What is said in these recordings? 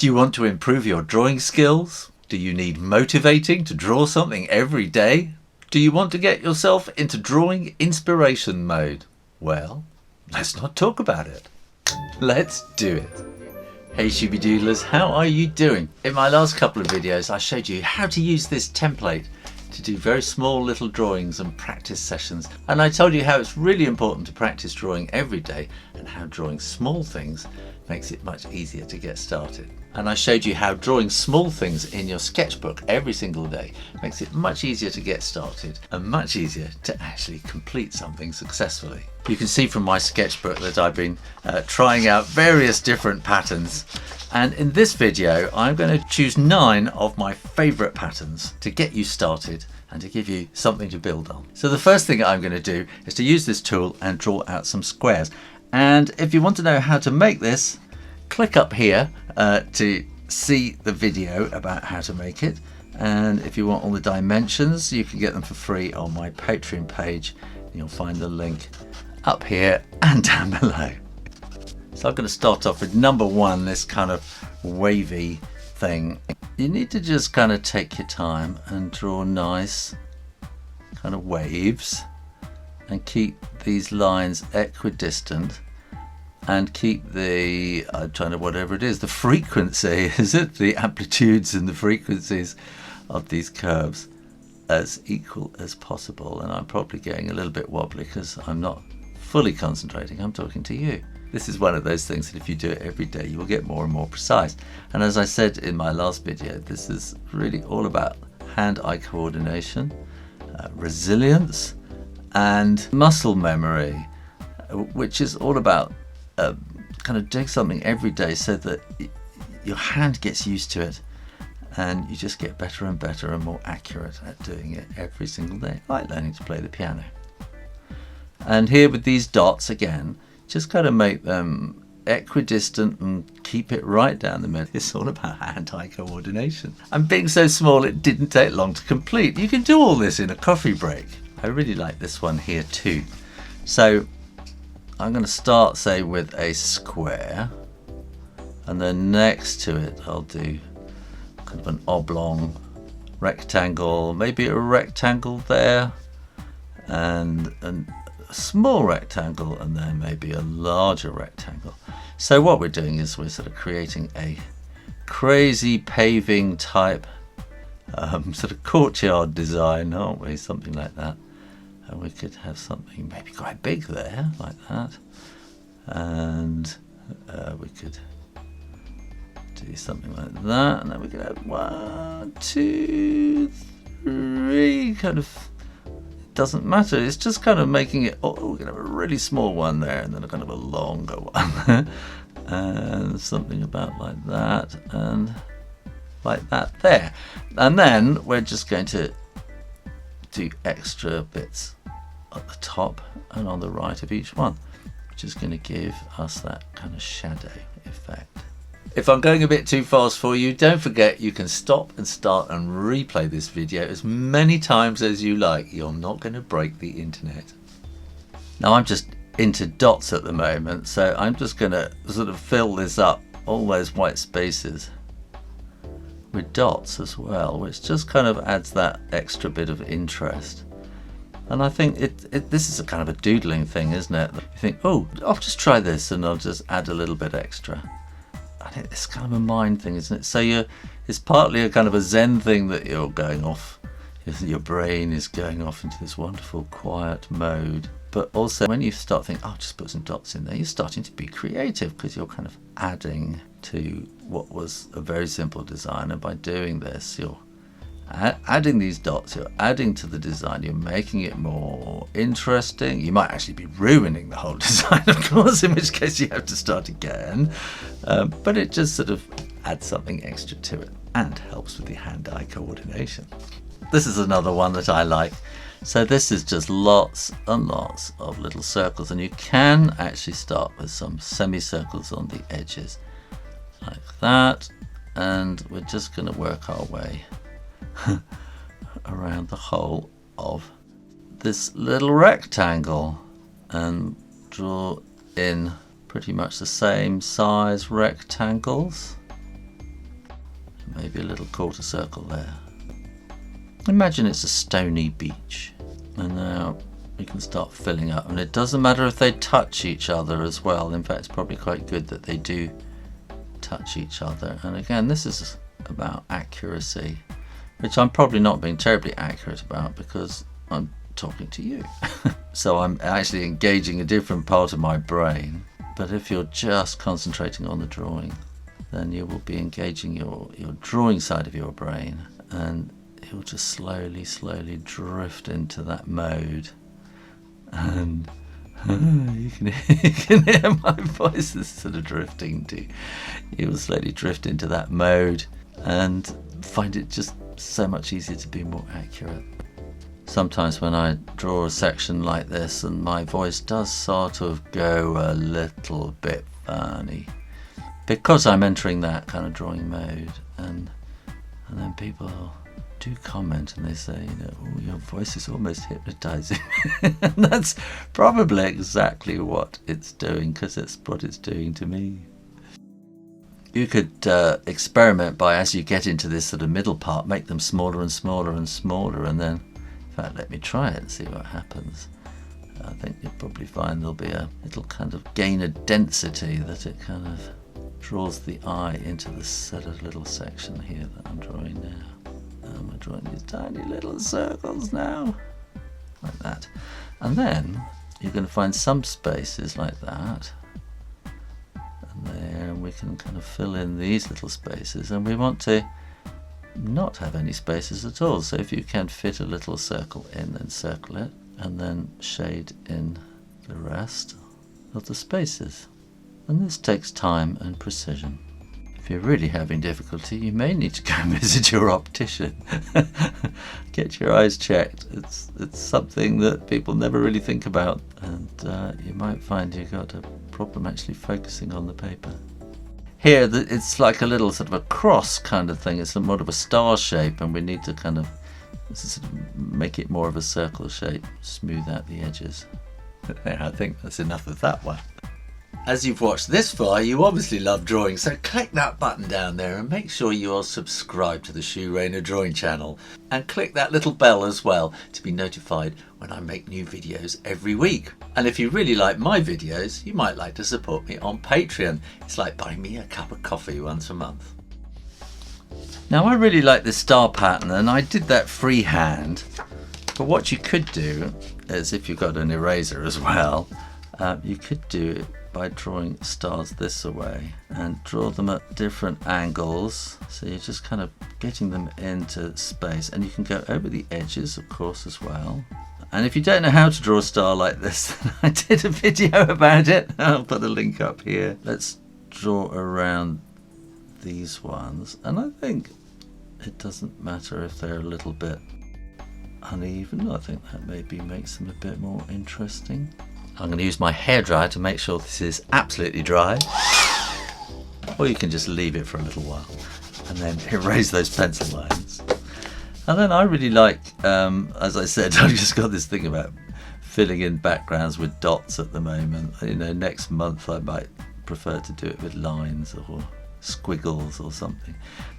Do you want to improve your drawing skills? Do you need motivating to draw something every day? Do you want to get yourself into drawing inspiration mode? Well, let's not talk about it. Let's do it. Hey Shooby-Doodlers, how are you doing? In my last couple of videos I showed you how to use this template to do very small little drawings and practice sessions, and I told you how it's really important to practice drawing every day and how drawing small things makes it much easier to get started. And I showed you how drawing small things in your sketchbook every single day makes it much easier to get started and much easier to actually complete something successfully. You can see from my sketchbook that I've been trying out various different patterns, and in this video I'm going to choose 9 of my favourite patterns to get you started and to give you something to build on. So the first thing I'm going to do is to use this tool and draw out some squares. And if you want to know how to make this, click up here to see the video about how to make it. And if you want all the dimensions, you can get them for free on my Patreon page. You'll find the link up here and down below. So I'm going to start off with number 1, this kind of wavy thing. You need to just kind of take your time and draw nice kind of waves and keep these lines equidistant. And keep the, I'm trying to, whatever it is, the frequency, is it? The amplitudes and the frequencies of these curves as equal as possible. And I'm probably getting a little bit wobbly because I'm not fully concentrating, I'm talking to you. This is one of those things that if you do it every day, you will get more and more precise. And as I said in my last video, this is really all about hand-eye coordination, resilience, and muscle memory, which is all about kind of doing something every day so that your hand gets used to it and you just get better and better and more accurate at doing it every single day, like learning to play the piano. And here with these dots again, just kind of make them equidistant and keep it right down the middle. It's all about hand-eye coordination. And being so small, it didn't take long to complete. You can do all this in a coffee break. I really like this one here too. So I'm going to start, say, with a square, and then next to it I'll do kind of an oblong rectangle, maybe a rectangle there, and a small rectangle, and then maybe a larger rectangle. So what we're doing is we're sort of creating a crazy paving type sort of courtyard design, aren't we? Something like that. And we could have something maybe quite big there, like that. And we could do something like that. And then we could have 1, 2, 3, kind of, it doesn't matter. It's just kind of making it, oh, we're going to have a really small one there, and then a kind of a longer one. And something about like that, and like that there. And then we're just going to do extra bits at the top and on the right of each one, which is going to give us that kind of shadow effect. If I'm going a bit too fast for you, don't forget you can stop and start and replay this video as many times as you like. You're not going to break the internet. Now I'm just into dots at the moment, so I'm just going to sort of fill this up, all those white spaces, with dots as well, which just kind of adds that extra bit of interest. And I think this is a kind of a doodling thing, isn't it? You think, oh, I'll just try this and I'll just add a little bit extra. And it's kind of a mind thing, isn't it? So it's partly a kind of a Zen thing that you're going off. Your brain is going off into this wonderful quiet mode. But also when you start thinking, oh, just put some dots in there, you're starting to be creative because you're kind of adding to what was a very simple design. And by doing this, you're adding these dots, you're adding to the design, you're making it more interesting. You might actually be ruining the whole design, of course, in which case you have to start again. But it just sort of adds something extra to it and helps with the hand-eye coordination. This is another one that I like. So this is just lots and lots of little circles, and you can actually start with some semicircles on the edges like that, and we're just going to work our way around the whole of this little rectangle and draw in pretty much the same size rectangles Maybe a little quarter circle there. Imagine it's a stony beach, and now we can start filling up, and it doesn't matter if they touch each other as well. In fact, it's probably quite good that they do touch each other. And again, this is about accuracy, which I'm probably not being terribly accurate about because I'm talking to you. So I'm actually engaging a different part of my brain. But if you're just concentrating on the drawing, then you will be engaging your drawing side of your brain, and you'll just slowly drift into that mode. And you can hear my voice is sort of drifting too. You will slowly drift into that mode and find it just so much easier to be more accurate. Sometimes when I draw a section like this and my voice does sort of go a little bit funny, because I'm entering that kind of drawing mode, and then people do comment and they say, oh, your voice is almost hypnotizing. And that's probably exactly what it's doing, because it's what it's doing to me. You could experiment by, as you get into this sort of middle part, make them smaller and smaller and smaller, and then, in fact, let me try it and see what happens. I think you'll probably find there'll be it'll kind of gain a density that it kind of draws the eye into this sort of little section here that I'm drawing now. I'm drawing these tiny little circles now, like that. And then you're going to find some spaces like that, and there, and we can kind of fill in these little spaces, and we want to not have any spaces at all. So if you can fit a little circle in, then circle it, and then shade in the rest of the spaces. And this takes time and precision. If you're really having difficulty, you may need to go and visit your optician. Get your eyes checked. It's something that people never really think about, and you might find you've got a problem actually focusing on the paper. Here, it's like a little sort of a cross kind of thing. It's more of a star shape, and we need to kind of sort of make it more of a circle shape, smooth out the edges. I think that's enough of that one. As you've watched this far, you obviously love drawing, so click that button down there and make sure you are subscribed to the Shu Rayner Drawing channel, and click that little bell as well to be notified when I make new videos every week. And if you really like my videos, you might like to support me on Patreon. It's like buying me a cup of coffee once a month. Now, I really like this star pattern, and I did that freehand, but what you could do is, if you've got an eraser as well, you could do it by drawing stars this way and draw them at different angles, so you're just kind of getting them into space, and you can go over the edges of course as well. And if you don't know how to draw a star like this, I did a video about it. I'll put a link up here. Let's draw around these ones, and I think it doesn't matter if they're a little bit uneven. I think that maybe makes them a bit more interesting. I'm going to use my hairdryer to make sure this is absolutely dry, or you can just leave it for a little while and then erase those pencil lines. And then I really like, as I said, I've just got this thing about filling in backgrounds with dots at the moment. Next month I might prefer to do it with lines or squiggles or something.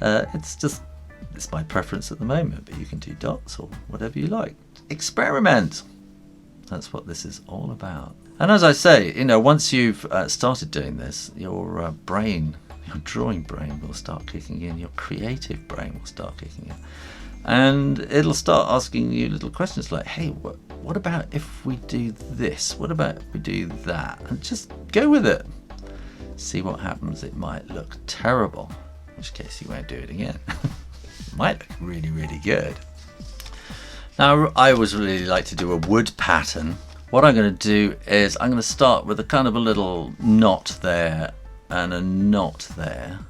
It's my preference at the moment, but you can do dots or whatever you like. Experiment! That's what this is all about. And as I say, once you've started doing this, your brain, your drawing brain will start kicking in, your creative brain will start kicking in. And it'll start asking you little questions like, hey, what about if we do this? What about if we do that? And just go with it. See what happens. It might look terrible, in which case you won't do it again. It might look really, really good. Now, I always really like to do a wood pattern. What I'm going to do is I'm going to start with a kind of a little knot there and a knot there.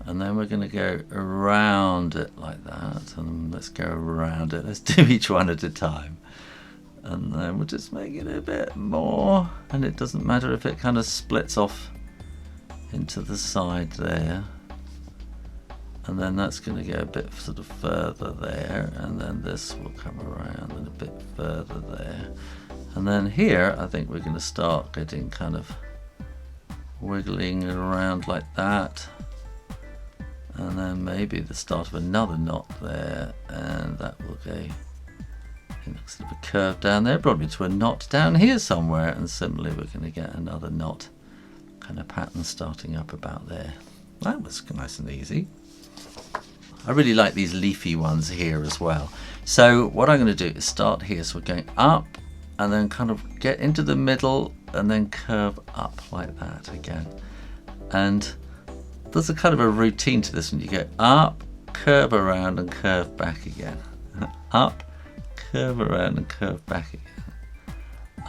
And then we're going to go around it like that. And let's go around it. Let's do each one at a time. And then we'll just make it a bit more. And it doesn't matter if it kind of splits off into the side there. And then that's going to go a bit sort of further there, and then this will come around and a bit further there. And then here I think we're going to start getting kind of wiggling around like that, and and then maybe the start of another knot there, and that will go in a sort of a curve down there, probably to a knot down here somewhere, and similarly we're going to get another knot kind of pattern starting up about there. That was nice and easy. I really like these leafy ones here as well. So what I'm going to do is start here, so we're going up and then kind of get into the middle and then curve up like that again. And there's a kind of a routine to this one. You go up, curve around and curve back again. Up, curve around and curve back again.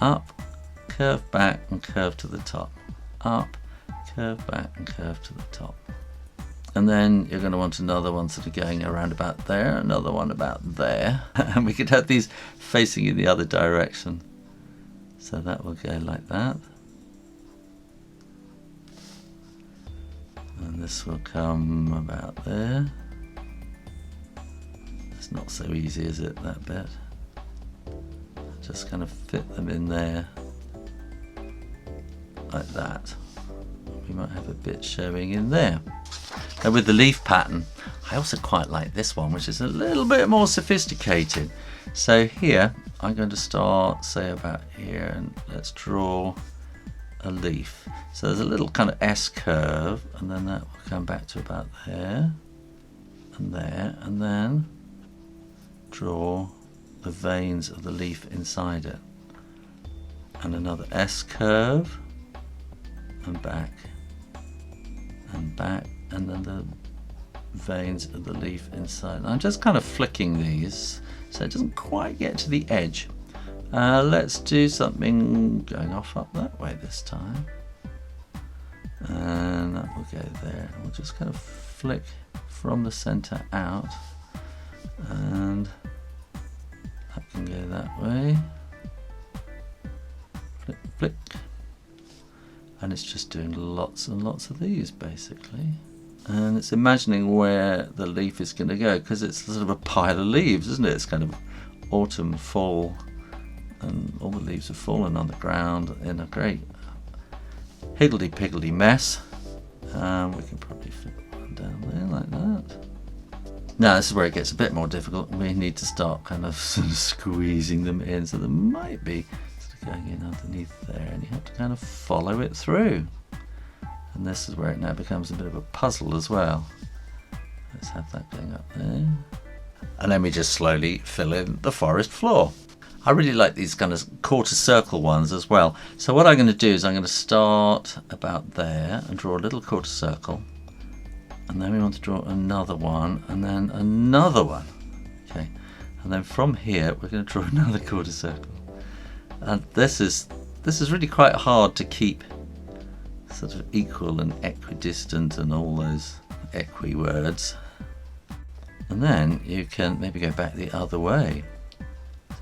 Up, curve back and curve to the top. Up, curve back and curve to the top. And then you're going to want another one sort of going around about there, another one about there. And we could have these facing in the other direction. So that will go like that. And this will come about there. It's not so easy, is it, that bit? Just kind of fit them in there like that. We might have a bit showing in there. Now with the leaf pattern, I also quite like this one, which is a little bit more sophisticated. So here, I'm going to start, say about here, and let's draw a leaf. So there's a little kind of S curve, and then that will come back to about there, and then draw the veins of the leaf inside it. And another S curve, and back, and then the veins of the leaf inside. And I'm just kind of flicking these so it doesn't quite get to the edge. Let's do something going off up that way this time. And that will go there. And we'll just kind of flick from the center out. And that can go that way. Flick, flick. And it's just doing lots and lots of these basically. And it's imagining where the leaf is going to go, because it's sort of a pile of leaves, isn't it? It's kind of autumn, fall, and all the leaves have fallen on the ground in a great higgledy-piggledy mess. We can probably fit one down there like that. Now this is where it gets a bit more difficult. We need to start kind of squeezing them in, so there might be sort of going in underneath there, and you have to kind of follow it through. And this is where it now becomes a bit of a puzzle as well. Let's have that going up there. And then we just slowly fill in the forest floor. I really like these kind of quarter circle ones as well. So what I'm going to do is I'm going to start about there and draw a little quarter circle. And then we want to draw another one, and then another one. Okay. And then from here we're going to draw another quarter circle. And this is really quite hard to keep sort of equal and equidistant and all those equi words. And then you can maybe go back the other way.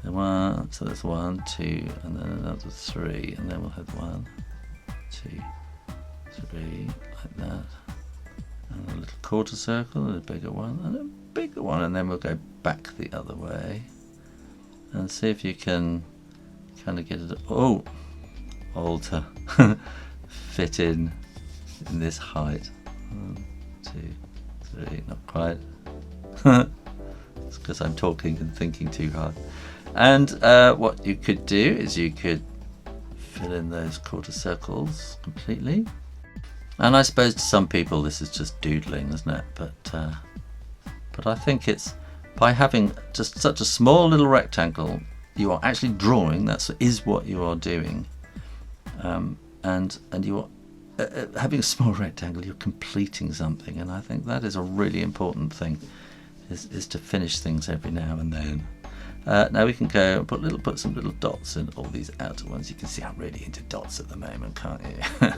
So there's 1, 2, and then another 3, and then we'll have 1, 2, 3, like that. And a little quarter circle, and a bigger one, and a bigger one, and then we'll go back the other way. And see if you can kind of get it all to fit in this height. 1, 2, 3, not quite. It's because I'm talking and thinking too hard. And what you could do is you could fill in those quarter circles completely. And I suppose to some people this is just doodling, isn't it? But I think it's by having just such a small little rectangle, you are actually drawing. That is what you are doing. And you are having a small rectangle, you're completing something, and I think that is a really important thing, is to finish things every now and then. Now we can go and put some little dots in all these outer ones. You can see I'm really into dots at the moment, can't you?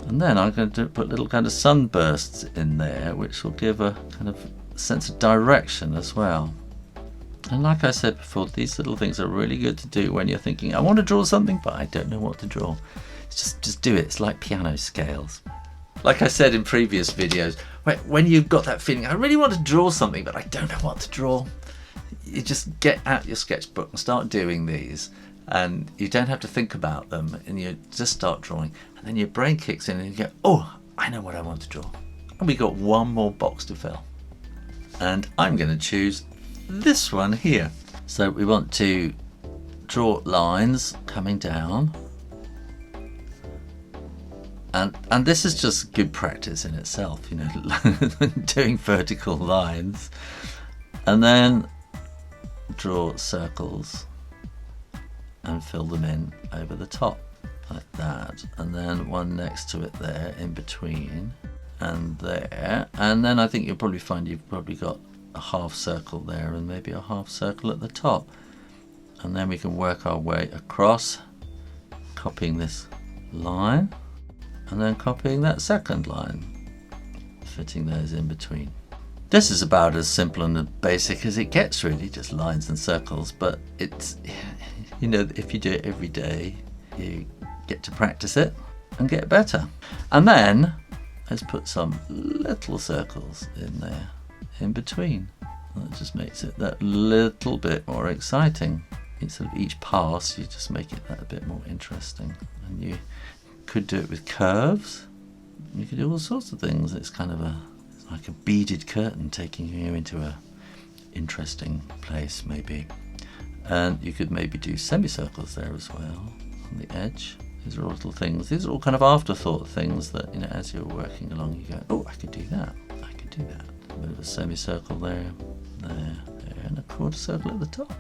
And then I'm going to put little kind of sunbursts in there, which will give a kind of sense of direction as well. And like I said before, these little things are really good to do when you're thinking, I want to draw something, but I don't know what to draw. Just do it. It's like piano scales. Like I said in previous videos, when you've got that feeling, I really want to draw something, but I don't know what to draw, you just get out your sketchbook and start doing these. And you don't have to think about them, and you just start drawing. And then your brain kicks in and you go, oh, I know what I want to draw. And we got one more box to fill. And I'm going to choose this one here. So we want to draw lines coming down. And this is just good practice in itself, you know, doing vertical lines. And then draw circles and fill them in over the top like that. And then one next to it there in between and there. And then I think you'll probably find you've probably got a half circle there and maybe a half circle at the top. And then we can work our way across, copying this line. And then copying that second line, fitting those in between. This is about as simple and basic as it gets, really, just lines and circles. But it's, you know, if you do it every day, you get to practice it and get better. And then let's put some little circles in there, in between. That just makes it that little bit more exciting. Instead of each pass, you just make it that a bit more interesting. And you could do it with curves. You could do all sorts of things. It's kind of it's like a beaded curtain taking you into a interesting place, maybe. And you could maybe do semicircles there as well on the edge. These are all little things. These are all kind of afterthought things that, you know, as you're working along, you go, oh, I could do that. I could do that. A bit of a semicircle there, and a quarter circle at the top.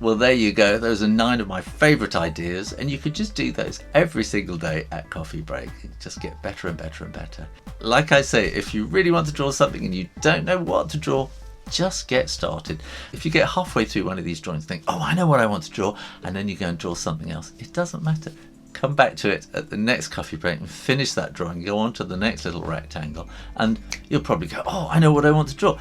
Well, there you go. Those are 9 of my favourite ideas, and you could just do those every single day at coffee break. Just get better and better and better. Like I say, if you really want to draw something and you don't know what to draw, just get started. If you get halfway through one of these drawings and think, oh, I know what I want to draw, and then you go and draw something else, it doesn't matter. Come back to it at the next coffee break and finish that drawing. Go on to the next little rectangle, and you'll probably go, oh, I know what I want to draw.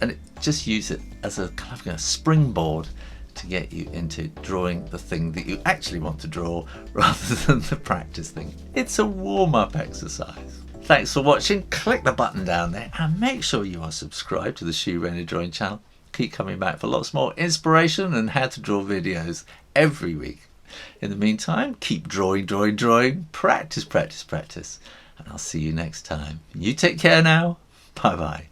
And just use it as a kind of a springboard to get you into drawing the thing that you actually want to draw rather than the practice thing. It's a warm-up exercise. Thanks for watching. Click the button down there and make sure you are subscribed to the Shoe Rainer Drawing channel. Keep coming back for lots more inspiration and how to draw videos every week. In the meantime, keep drawing, drawing, drawing. Practice, practice, practice. And I'll see you next time. You take care now. Bye-bye.